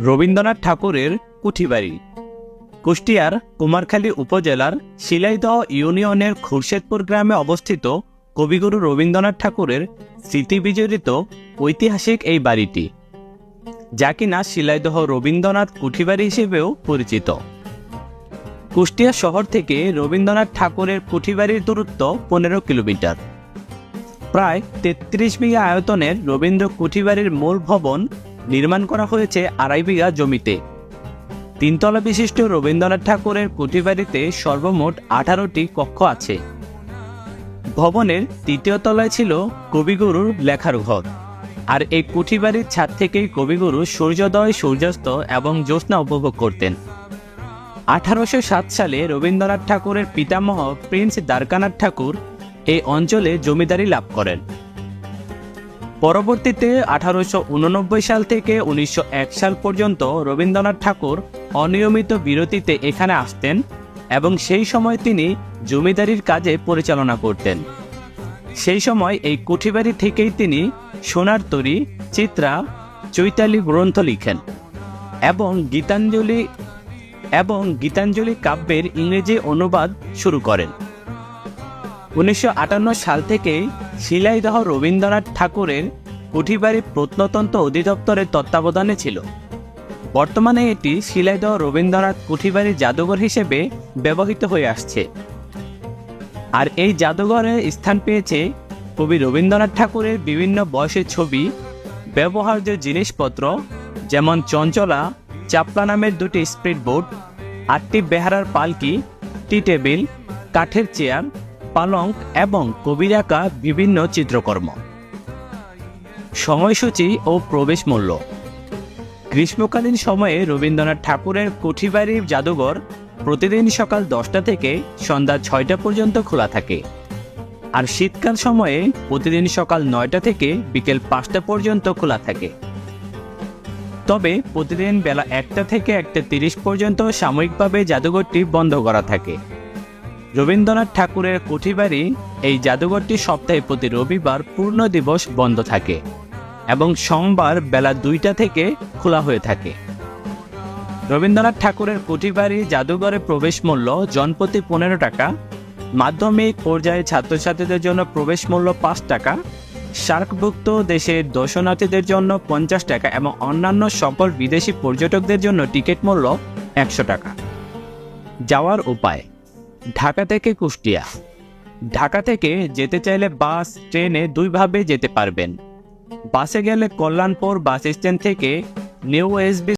রবীন্দ্রনাথ ঠাকুরের কুঠিবাড়ি কুষ্টিয়ার কুমারখালী উপজেলার শিলাইদহ ইউনিয়নের খুরশেদপুর গ্রামে অবস্থিত কবিগুরু রবীন্দ্রনাথ ঠাকুরের স্মৃতিবিজড়িত ঐতিহাসিক এই বাড়িটি, যা কিনা শিলাইদহ রবীন্দ্রনাথ কুঠিবাড়ি হিসেবেও পরিচিত। কুষ্টিয়া শহর থেকে রবীন্দ্রনাথ ঠাকুরের কুঠিবাড়ির দূরত্ব 15 কিলোমিটার। প্রায় 33 বিঘা আয়তনের রবীন্দ্র কুঠিবাড়ির মূল ভবন নির্মাণ করা হয়েছে 2.5 বিঘা জমিতে। 3 তলা বিশিষ্ট রবীন্দ্রনাথ ঠাকুরের কুঠিবাড়িতে সর্বমোট 18টি কক্ষ আছে। ভবনের 3য় তলায় ছিল কবিগুরুর লেখার ঘর, আর এই কুঠিবাড়ির ছাদ থেকেই কবিগুরু সূর্যোদয়, সূর্যাস্ত এবং জ্যোৎস্না উপভোগ করতেন। 1807 সালে রবীন্দ্রনাথ ঠাকুরের পিতামহ প্রিন্স দ্বারকানাথ ঠাকুর এই অঞ্চলে জমিদারি লাভ করেন। পরবর্তীতে 1889 সাল থেকে 1901 সাল পর্যন্ত রবীন্দ্রনাথ ঠাকুর অনিয়মিত বিরতিতে এখানে আসতেন এবং সেই সময় তিনি জমিদারির কাজে পরিচালনা করতেন। সেই সময় এই কুঠিবাড়ি থেকেই তিনি সোনার তরী, চিত্রা, চৈতালি গ্রন্থ লিখেন এবং গীতাঞ্জলি কাব্যের ইংরেজি অনুবাদ শুরু করেন। 1958 সাল থেকে শিলাইদহ রবীন্দ্রনাথ ঠাকুরের কুঠিবাড়ি প্রত্নতত্ত্ব অধিদপ্তরের তত্ত্বাবধানে ছিল। বর্তমানে এটি শিলাইদহ রবীন্দ্রনাথ কুঠিবাড়ি জাদুঘর হিসেবে ব্যবহৃত হয়ে আসছে। আর এই জাদুঘরে স্থান পেয়েছে কবি রবীন্দ্রনাথ ঠাকুরের বিভিন্ন বয়সের ছবি, ব্যবহার্য জিনিসপত্র যেমন চঞ্চলা, চাপলা নামের 2টি স্পিড বোট, 8টি বেহারার পালকি, টি টেবিল, কাঠের চেয়ার, পালঙ্ক এবং কবির আঁকা বিভিন্ন চিত্রকর্ম। সময়সূচি ও প্রবেশ মূল্য। গ্রীষ্মকালীন সময়ে রবীন্দ্রনাথ ঠাকুরের কুঠিবাড়ি জাদুঘর প্রতিদিন সকাল 10টা থেকে সন্ধ্যা 6টা পর্যন্ত খোলা থাকে, আর শীতকাল সময়ে প্রতিদিন সকাল 9টা থেকে বিকেল 5টা পর্যন্ত খোলা থাকে। তবে প্রতিদিন বেলা 1টা থেকে 1টা 30 পর্যন্ত সাময়িকভাবে জাদুঘরটি বন্ধ করা থাকে। রবীন্দ্রনাথ ঠাকুরের কুঠিবাড়ি এই জাদুঘরটি সপ্তাহে প্রতি রবিবার পূর্ণ দিবস বন্ধ থাকে এবং সোমবার বেলা 2টা থেকে খোলা হয়ে থাকে। রবীন্দ্রনাথ ঠাকুরের কুঠিবাড়ি জাদুঘরে প্রবেশ মূল্য জনপ্রতি 15 টাকা, মাধ্যমিক পর্যায়ে ছাত্রছাত্রীদের জন্য প্রবেশ মূল্য 5 টাকা, সার্কভুক্ত দেশের দর্শনার্থীদের জন্য 50 টাকা এবং অন্যান্য সকল বিদেশি পর্যটকদের জন্য টিকিট মূল্য 100 টাকা। যাওয়ার উপায়: ঢাকা থেকে কুষ্টিয়া। ঢাকা থেকে যেতে চাইলে বাস, ট্রেনে 2 ভাবে যেতে পারবেন। বাসে গেলে কল্যাণপুর বাস স্ট্যান্ড থেকে নিউ এসবি